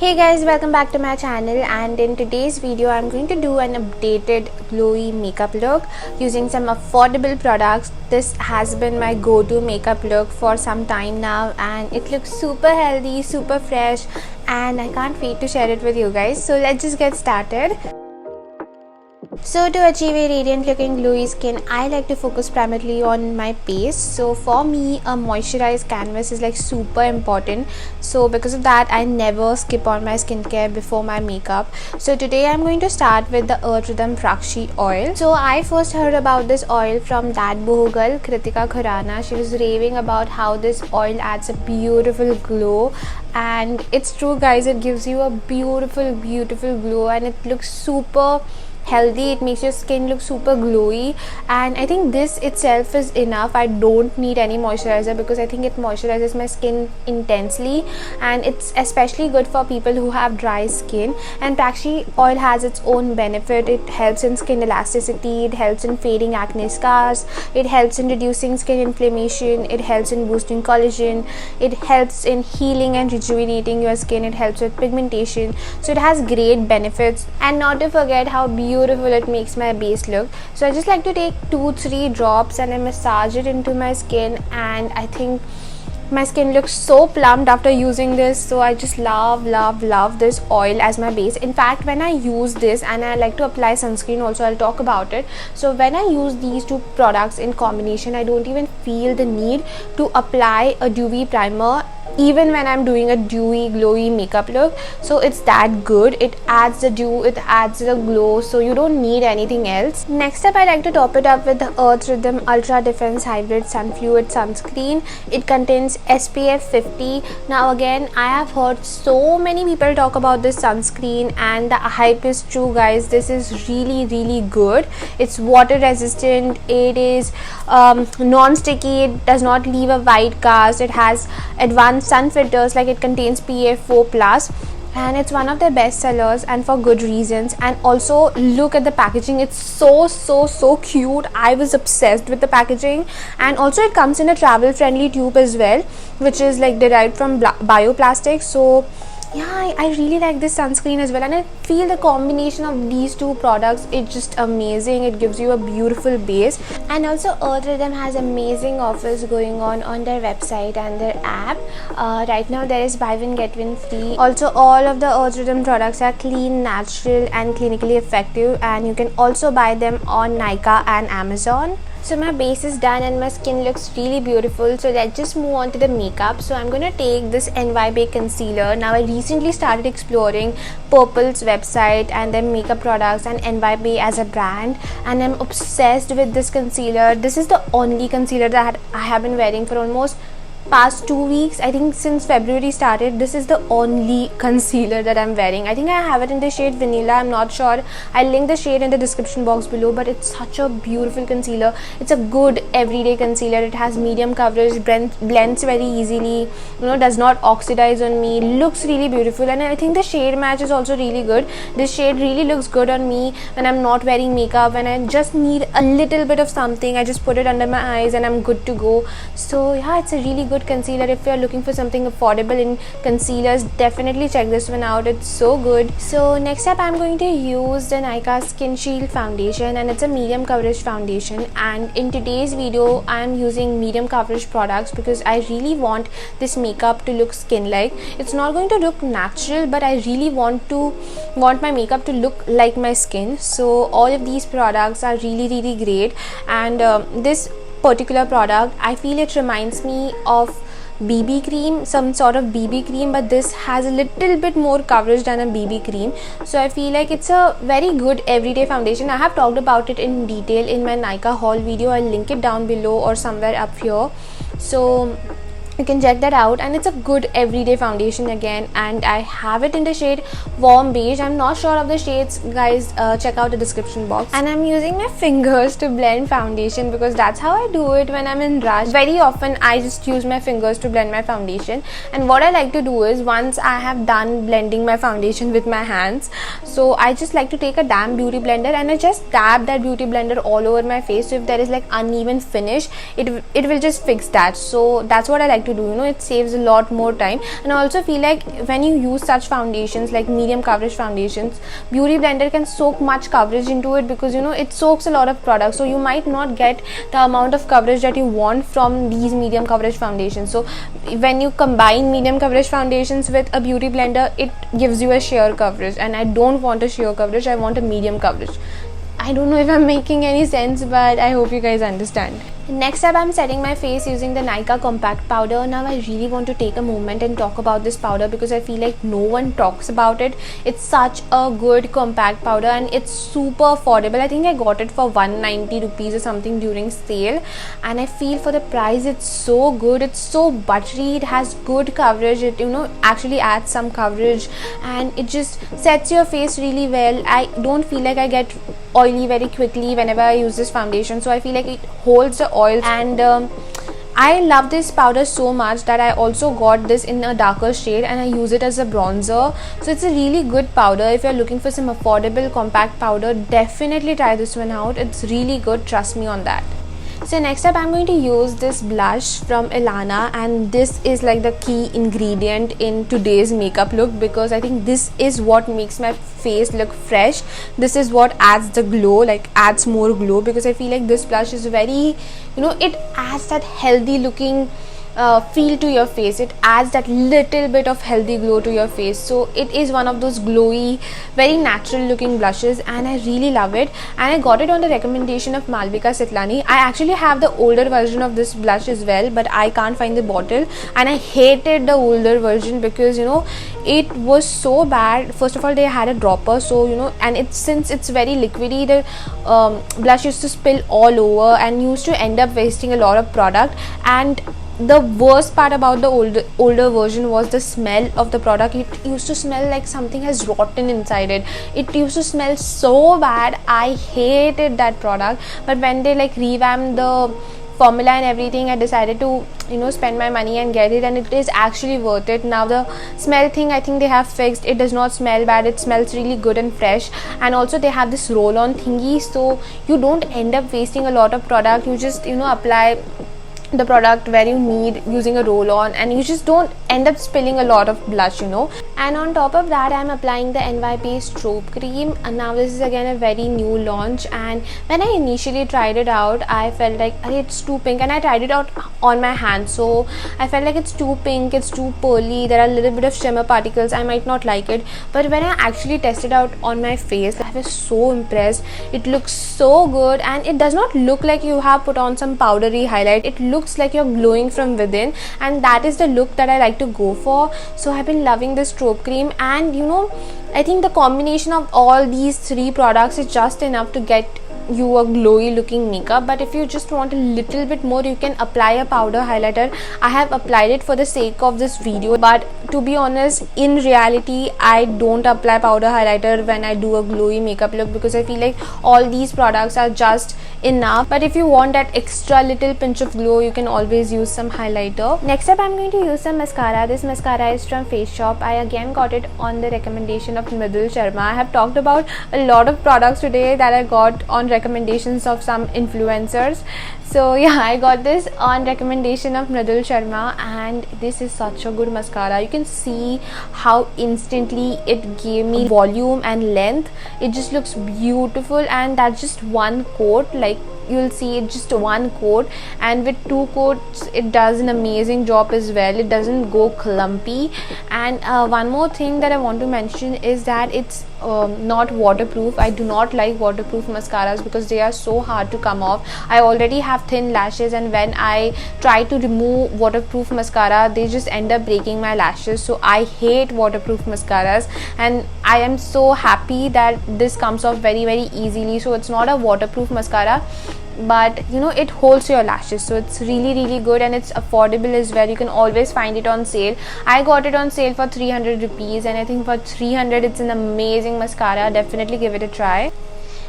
Hey guys, welcome back to my channel, and in today's video I'm going to do an updated glowy makeup look using some affordable products. This has been my go-to makeup look for some time now and it looks super healthy, super fresh, and I can't wait to share it with you guys. So let's just get started. So to achieve a radiant looking glowy skin, I like to focus primarily on my base. So for me, a moisturized canvas is like super important. So because of that, I never skip on my skincare before my makeup. So today I'm going to start with the Earth Rhythm Prakshi oil. So I first heard about this oil from that boho girl, Kritika Khurana. She was raving about how this oil adds a beautiful glow, and it's true guys, it gives you a beautiful glow and it looks super healthy. It makes your skin look super glowy, and I think this itself is enough. I don't need any moisturizer because I think it moisturizes my skin intensely, and it's especially good for people who have dry skin. And Prakshi oil has its own benefit. It helps in skin elasticity, it helps in fading acne scars, it helps in reducing skin inflammation, it helps in boosting collagen, it helps in healing and rejuvenating your skin, it helps with pigmentation. So it has great benefits, and not to forget how beautiful it makes my base look. So I just like to take 2-3 drops and I massage it into my skin, and I think my skin looks so plumped after using this. So I just love this oil as my base. In fact, when I use this, and I like to apply sunscreen also, I'll talk about it. So when I use these two products in combination, I don't even feel the need to apply a dewy primer even when I'm doing a dewy glowy makeup look. So it's that good. It adds the dew, it adds the glow, so you don't need anything else. Next up, I like to top it up with the Earth Rhythm Ultra Defense Hybrid Sun Fluid Sunscreen. It contains SPF 50. Now again, I have heard so many people talk about this sunscreen, and the hype is true guys. This is really good. It's water resistant, it is non-sticky, it does not leave a white cast, it has advanced sun filters, like it contains PA4+, and it's one of their best sellers, and for good reasons. And also look at the packaging, it's so cute. I was obsessed with the packaging, and also it comes in a travel friendly tube as well, which is like derived from bioplastic. So yeah, I really like this sunscreen as well, and I feel the combination of these two products, it's just amazing. It gives you a beautiful base. And also Earth Rhythm has amazing offers going on their website and their app. Right now there is buy one get one free. Also all of the Earth Rhythm products are clean, natural and clinically effective, and you can also buy them on Nykaa and Amazon. So my base is done and my skin looks really beautiful. So let's just move on to the makeup. So I'm gonna take this NY Bay concealer. Now I recently started exploring Purple's website and their makeup products and NY Bay as a brand, and I'm obsessed with this concealer. This is the only concealer that I have been wearing for almost past 2 weeks. I think since February started, this is the only concealer that I'm wearing. I think I have it in the shade vanilla, I'm not sure. I'll link the shade in the description box below, but it's such a beautiful concealer. It's a good everyday concealer. It has medium coverage, blends very easily, does not oxidize on me, looks really beautiful, and I think the shade match is also really good. This shade really looks good on me when I'm not wearing makeup, when I just need a little bit of something. I just put it under my eyes and I'm good to go. So yeah, it's a really good concealer. If you're looking for something affordable in concealers, definitely check this one out. It's so good. So next up, I'm going to use the Nykaa Skin Shield foundation, and it's a medium coverage foundation. And in today's video, I'm using medium coverage products because I really want this makeup to look skin-like. It's not going to look natural, but I really want my makeup to look like my skin. So all of these products are really great, and this particular product, I feel it reminds me of BB cream, some sort of BB cream, but this has a little bit more coverage than a BB cream. So I feel like it's a very good everyday foundation. I have talked about it in detail in my Nykaa haul video. I'll link it down below or somewhere up here, so you can check that out. And it's a good everyday foundation again, and I have it in the shade warm beige. I'm not sure of the shades guys, check out the description box. And I'm using my fingers to blend foundation because that's how I do it when I'm in rush. Very often I just use my fingers to blend my foundation, and what I like to do is, once I have done blending my foundation with my hands, so I just like to take a damp beauty blender and I just dab that beauty blender all over my face. So if there is like uneven finish, it will just fix that. So that's what I like to to do. It saves a lot more time. And I also feel like when you use such foundations like medium coverage foundations, Beauty Blender can soak much coverage into it, because it soaks a lot of product, so you might not get the amount of coverage that you want from these medium coverage foundations. So when you combine medium coverage foundations with a Beauty Blender, it gives you a sheer coverage, and I don't want a sheer coverage, I want a medium coverage. I don't know if I'm making any sense, but I hope you guys understand. Next up, I'm setting my face using the Nykaa Compact Powder. Now I really want to take a moment and talk about this powder, because I feel like no one talks about it. It's such a good compact powder and it's super affordable. I think I got it for 190 rupees or something during sale, and I feel for the price it's so good. It's so buttery, it has good coverage, it actually adds some coverage, and it just sets your face really well. I don't feel like I get oily very quickly whenever I use this foundation, so I feel like it holds the oil. And I love this powder so much that I also got this in a darker shade, and I use it as a bronzer. So it's a really good powder. If you're looking for some affordable compact powder, definitely try this one out. It's really good, trust me on that. So next up, I'm going to use this blush from e.l.f, and this is like the key ingredient in today's makeup look, because I think this is what makes my face look fresh. This is what adds the glow, like adds more glow, because I feel like this blush is very, it adds that healthy looking feel to your face. It adds that little bit of healthy glow to your face. So it is one of those glowy, very natural looking blushes, and I really love it. And I got it on the recommendation of Malvika Sitlani. I actually have the older version of this blush as well, but I can't find the bottle, and I hated the older version because it was so bad. First of all, they had a dropper, so and since it's very liquidy, the blush used to spill all over and used to end up wasting a lot of product. And the worst part about the older version was the smell of the product. It used to smell like something has rotten inside it. It used to smell so bad. I hated that product. But when they revamped the formula and everything, I decided to spend my money and get it, and it is actually worth it. Now the smell thing, I think they have fixed. It does not smell bad. It smells really good and fresh. And also they have this roll-on thingy, so you don't end up wasting a lot of product. You just apply the product where you need using a roll-on, and you just don't end up spilling a lot of blush. And on top of that, I'm applying the NYP strobe cream, and now this is again a very new launch. And when I initially tried it out, I felt like it's too pink, and I tried it out on my hand, so I felt like it's too pink, it's too pearly, there are a little bit of shimmer particles, I might not like it. But when I actually tested out on my face, I was so impressed. It looks so good, and it does not look like you have put on some powdery highlight. It looks like you're glowing from within, and that is the look that I like to go for. So I've been loving this strobe cream, and I think the combination of all these three products is just enough to get you a glowy looking makeup. But if you just want a little bit more, you can apply a powder highlighter. I have applied it for the sake of this video, but to be honest, in reality, I don't apply powder highlighter when I do a glowy makeup look, because I feel like all these products are just enough. But if you want that extra little pinch of glow, you can always use some highlighter. Next up, I'm going to use some mascara. This mascara is from Face Shop. I again got it on the recommendation of Mridul Sharma. I have talked about a lot of products today that I got on recommendations of some influencers. So yeah, I got this on recommendation of Mridul Sharma, and this is such a good mascara. You can see how instantly it gave me volume and length. It just looks beautiful, and that's just one coat. You'll see it just one coat, and with two coats it does an amazing job as well. It doesn't go clumpy. And one more thing that I want to mention is that it's not waterproof. I do not like waterproof mascaras because they are so hard to come off. I already have thin lashes, and when I try to remove waterproof mascara, they just end up breaking my lashes. So I hate waterproof mascaras, and I am so happy that this comes off very easily. So it's not a waterproof mascara, but it holds your lashes, so it's really good, and it's affordable as well. You can always find it on sale. I got it on sale for 300 rupees, and I think for 300 it's an amazing mascara. Definitely give it a try.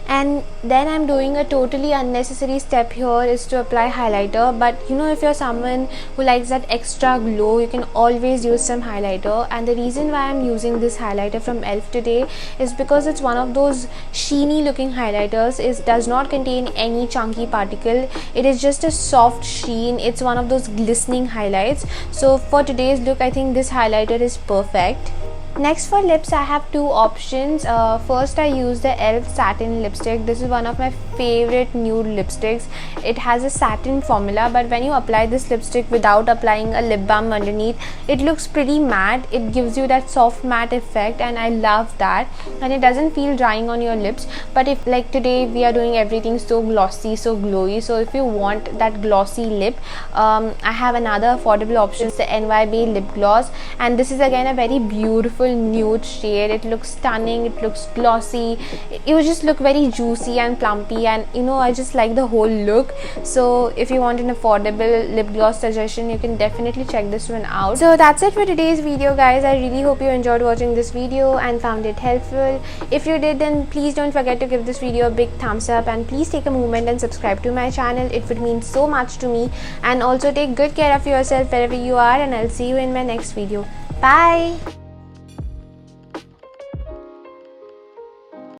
And then I'm doing a totally unnecessary step here is to apply highlighter, but you know, if you're someone who likes that extra glow, you can always use some highlighter. And the reason why I'm using this highlighter from e.l.f. today is because it's one of those sheeny looking highlighters. It does not contain any chunky particle, it is just a soft sheen. It's one of those glistening highlights. So for today's look, I think this highlighter is perfect. Next for lips, I have two options. First, I use the e.l.f. Satin lipstick. This is one of my favorite nude lipsticks. It has a satin formula, but when you apply this lipstick without applying a lip balm underneath, it looks pretty matte. It gives you that soft matte effect, and I love that. And it doesn't feel drying on your lips. But if, like today, we are doing everything so glossy, so glowy, so if you want that glossy lip, I have another affordable option, the NYB lip gloss, and this is again a very beautiful nude shade. It looks stunning, it looks glossy, you just look very juicy and plumpy, and you know, I just like the whole look. So if you want an affordable lip gloss suggestion, you can definitely check this one out. So that's it for today's video, guys. I really hope you enjoyed watching this video and found it helpful. If you did, then please don't forget to give this video a big thumbs up, and please take a moment and subscribe to my channel. It would mean so much to me. And also take good care of yourself wherever you are, and I'll see you in my next video. Bye.